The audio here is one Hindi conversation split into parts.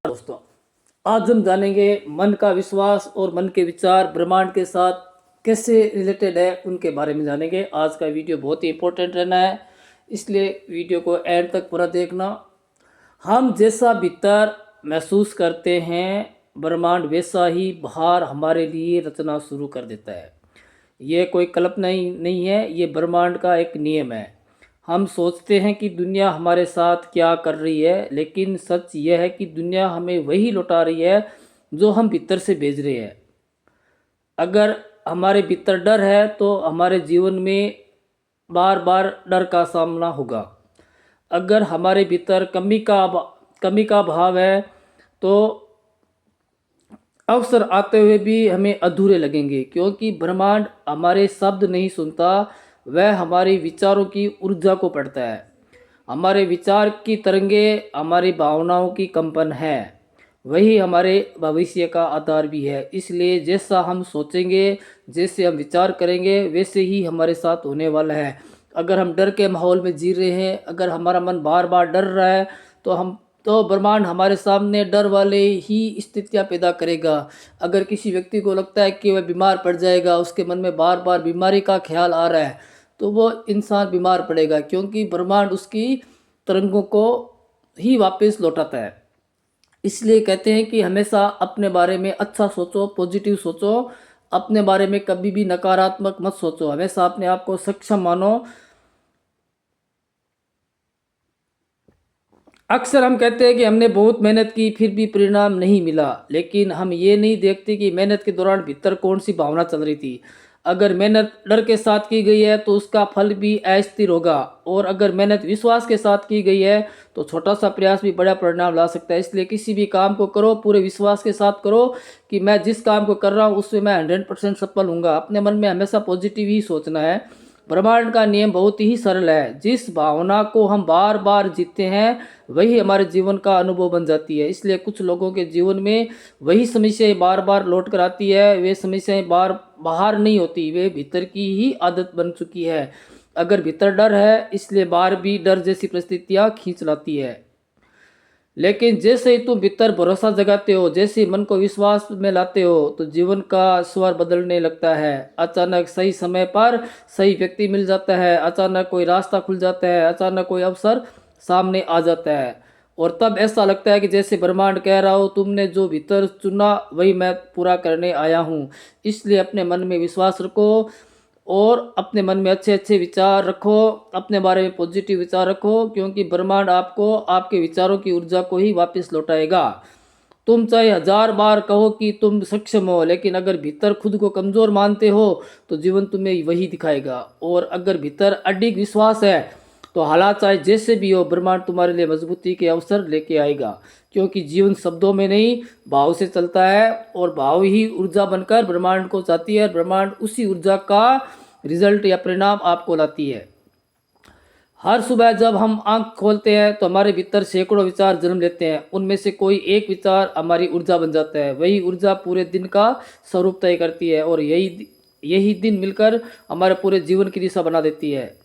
दोस्तों, आज हम जानेंगे मन का विश्वास और मन के विचार ब्रह्मांड के साथ कैसे रिलेटेड है, उनके बारे में जानेंगे। आज का वीडियो बहुत ही इंपॉर्टेंट रहना है, इसलिए वीडियो को एंड तक पूरा देखना। हम जैसा भीतर महसूस करते हैं, ब्रह्मांड वैसा ही बाहर हमारे लिए रचना शुरू कर देता है। ये कोई कल्पना ही नहीं है, ये ब्रह्मांड का एक नियम है। हम सोचते हैं कि दुनिया हमारे साथ क्या कर रही है, लेकिन सच यह है कि दुनिया हमें वही लौटा रही है जो हम भीतर से भेज रहे हैं। अगर हमारे भीतर डर है तो हमारे जीवन में बार बार डर का सामना होगा। अगर हमारे भीतर कमी का भाव है तो अवसर आते हुए भी हमें अधूरे लगेंगे, क्योंकि ब्रह्मांड हमारे शब्द नहीं सुनता, वह हमारे विचारों की ऊर्जा को पढ़ता है। हमारे विचार की तरंगे हमारी भावनाओं की कंपन है, वही हमारे भविष्य का आधार भी है। इसलिए जैसा हम सोचेंगे, जैसे हम विचार करेंगे, वैसे ही हमारे साथ होने वाला है। अगर हम डर के माहौल में जी रहे हैं, अगर हमारा मन बार बार डर रहा है, तो ब्रह्मांड हमारे सामने डर वाले ही स्थितियाँ पैदा करेगा। अगर किसी व्यक्ति को लगता है कि वह बीमार पड़ जाएगा, उसके मन में बार बार बीमारी का ख्याल आ रहा है, तो वो इंसान बीमार पड़ेगा, क्योंकि ब्रह्मांड उसकी तरंगों को ही वापस लौटाता है। इसलिए कहते हैं कि हमेशा अपने बारे में अच्छा सोचो, पॉजिटिव सोचो। अपने बारे में कभी भी नकारात्मक मत सोचो, हमेशा अपने आप को सक्षम मानो। अक्सर हम कहते हैं कि हमने बहुत मेहनत की फिर भी परिणाम नहीं मिला, लेकिन हम ये नहीं देखते कि मेहनत के दौरान भीतर कौन सी भावना चल रही थी। अगर मेहनत डर के साथ की गई है तो उसका फल भी अस्थिर होगा, और अगर मेहनत विश्वास के साथ की गई है तो छोटा सा प्रयास भी बड़ा परिणाम ला सकता है। इसलिए किसी भी काम को करो पूरे विश्वास के साथ करो कि मैं जिस काम को कर रहा हूँ उसमें मैं 100% सफल हूँगा। अपने मन में हमेशा पॉजिटिव ही सोचना है। ब्रह्मांड का नियम बहुत ही सरल है, जिस भावना को हम बार बार जीते हैं वही हमारे जीवन का अनुभव बन जाती है। इसलिए कुछ लोगों के जीवन में वही समस्याएं बार बार लौट कर आती है। वे समस्याएं बाहर नहीं होती, वे भीतर की ही आदत बन चुकी है। अगर भीतर डर है, इसलिए बाहर भी डर जैसी परिस्थितियां खींच लाती है। लेकिन जैसे ही तुम भीतर भरोसा जगाते हो, जैसे ही मन को विश्वास में लाते हो, तो जीवन का स्वर बदलने लगता है। अचानक सही समय पर सही व्यक्ति मिल जाता है, अचानक कोई रास्ता खुल जाता है, अचानक कोई अवसर सामने आ जाता है, और तब ऐसा लगता है कि जैसे ब्रह्मांड कह रहा हो, तुमने जो भीतर चुना वही मैं पूरा करने आया हूँ। इसलिए अपने मन में विश्वास रखो और अपने मन में अच्छे अच्छे विचार रखो, अपने बारे में पॉजिटिव विचार रखो, क्योंकि ब्रह्मांड आपको आपके विचारों की ऊर्जा को ही वापस लौटाएगा। तुम चाहे 1000 बार कहो कि तुम सक्षम हो, लेकिन अगर भीतर खुद को कमज़ोर मानते हो तो जीवन तुम्हें वही दिखाएगा। और अगर भीतर अडिग विश्वास है तो हालात चाहे जैसे भी हो, ब्रह्मांड तुम्हारे लिए मजबूती के अवसर लेके आएगा। क्योंकि जीवन शब्दों में नहीं, भाव से चलता है, और भाव ही ऊर्जा बनकर ब्रह्मांड को चाहती है। ब्रह्मांड उसी ऊर्जा का रिजल्ट या परिणाम आपको लाती है। हर सुबह जब हम आंख खोलते हैं तो हमारे भीतर सैकड़ों विचार जन्म लेते हैं। उनमें से कोई एक विचार हमारी ऊर्जा बन जाता है। वही ऊर्जा पूरे दिन का स्वरूप तय करती है, और यही दिन मिलकर हमारे पूरे जीवन की दिशा बना देती है।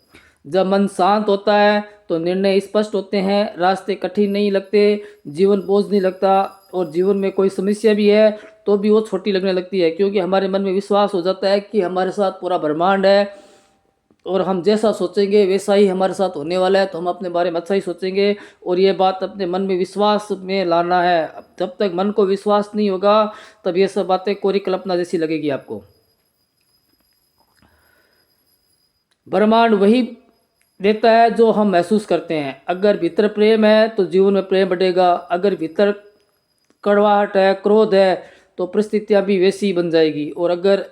जब मन शांत होता है तो निर्णय स्पष्ट होते हैं, रास्ते कठिन नहीं लगते, जीवन बोझ नहीं लगता, और जीवन में कोई समस्या भी है तो भी वो छोटी लगने लगती है, क्योंकि हमारे मन में विश्वास हो जाता है कि हमारे साथ पूरा ब्रह्मांड है, और हम जैसा सोचेंगे वैसा ही हमारे साथ होने वाला है। तो हम अपने बारे में अच्छा ही सोचेंगे, और ये बात अपने मन में विश्वास में लाना है। जब तक मन को विश्वास नहीं होगा तब ये सब बातें कोरी कल्पना जैसी लगेगी आपको। ब्रह्मांड वही देता है जो हम महसूस करते हैं। अगर भीतर प्रेम है तो जीवन में प्रेम बढ़ेगा, अगर भीतर कड़वाहट है, क्रोध है, तो परिस्थितियां भी वैसी ही बन जाएगी। और अगर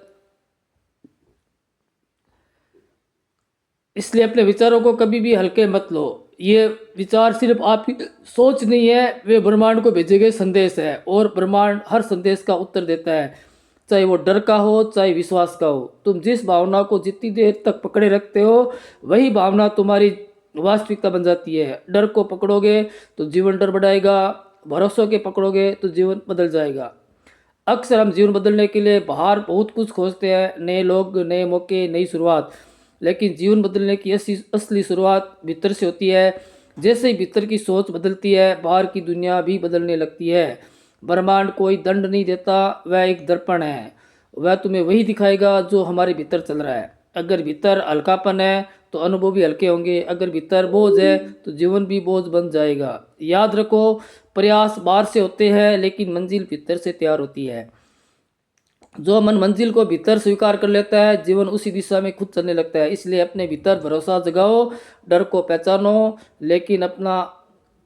इसलिए अपने विचारों को कभी भी हल्के मत लो। ये विचार सिर्फ आपकी सोच नहीं है, वे ब्रह्मांड को भेजे गए संदेश है, और ब्रह्मांड हर संदेश का उत्तर देता है, चाहे वो डर का हो चाहे विश्वास का हो। तुम जिस भावना को जितनी देर तक पकड़े रखते हो, वही भावना तुम्हारी वास्तविकता बन जाती है। डर को पकड़ोगे तो जीवन डर बढ़ाएगा, भरोसों के पकड़ोगे तो जीवन बदल जाएगा। अक्सर हम जीवन बदलने के लिए बाहर बहुत कुछ खोजते हैं, नए लोग, नए मौके, नई शुरुआत, लेकिन जीवन बदलने की असली शुरुआत भीतर से होती है। जैसे ही भीतर की सोच बदलती है, बाहर की दुनिया भी बदलने लगती है। ब्रह्मांड कोई दंड नहीं देता, वह एक दर्पण है। वह तुम्हें वही दिखाएगा जो हमारे भीतर चल रहा है। अगर भीतर हल्कापन है तो अनुभव भी हल्के होंगे, अगर भीतर बोझ है तो जीवन भी बोझ बन जाएगा। याद रखो, प्रयास बाहर से होते हैं लेकिन मंजिल भीतर से तैयार होती है। जो मन मंजिल को भीतर स्वीकार कर लेता है, जीवन उसी दिशा में खुद चलने लगता है। इसलिए अपने भीतर भरोसा जगाओ, डर को पहचानो, लेकिन अपना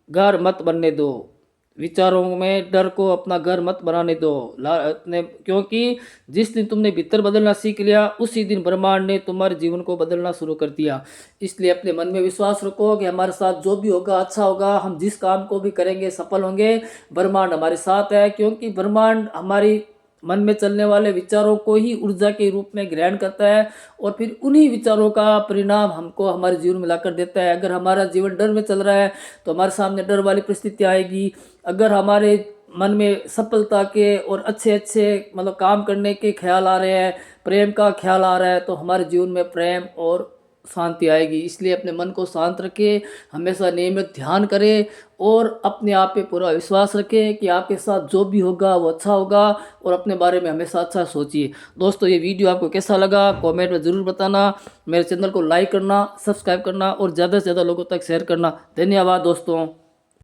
घर मत बनने दो। विचारों में डर को अपना घर मत बनाने दो। क्योंकि जिस दिन तुमने भीतर बदलना सीख लिया, उसी दिन ब्रह्मांड ने तुम्हारे जीवन को बदलना शुरू कर दिया। इसलिए अपने मन में विश्वास रखो कि हमारे साथ जो भी होगा अच्छा होगा। हम जिस काम को भी करेंगे सफल होंगे। ब्रह्मांड हमारे साथ है, क्योंकि ब्रह्मांड हमारी मन में चलने वाले विचारों को ही ऊर्जा के रूप में ग्रहण करता है और फिर उन्हीं विचारों का परिणाम हमको हमारे जीवन में लाकर देता है। अगर हमारा जीवन डर में चल रहा है तो हमारे सामने डर वाली परिस्थिति आएगी। अगर हमारे मन में सफलता के और अच्छे अच्छे मतलब काम करने के ख्याल आ रहे हैं, प्रेम का ख्याल आ रहा है, तो हमारे जीवन में प्रेम और शांति आएगी। इसलिए अपने मन को शांत रखें, हमेशा नियमित ध्यान करें और अपने आप पे पूरा विश्वास रखें कि आपके साथ जो भी होगा वो अच्छा होगा, और अपने बारे में हमेशा अच्छा सोचिए। दोस्तों, ये वीडियो आपको कैसा लगा कमेंट में ज़रूर बताना। मेरे चैनल को लाइक करना, सब्सक्राइब करना और ज़्यादा से ज़्यादा लोगों तक शेयर करना। धन्यवाद दोस्तों।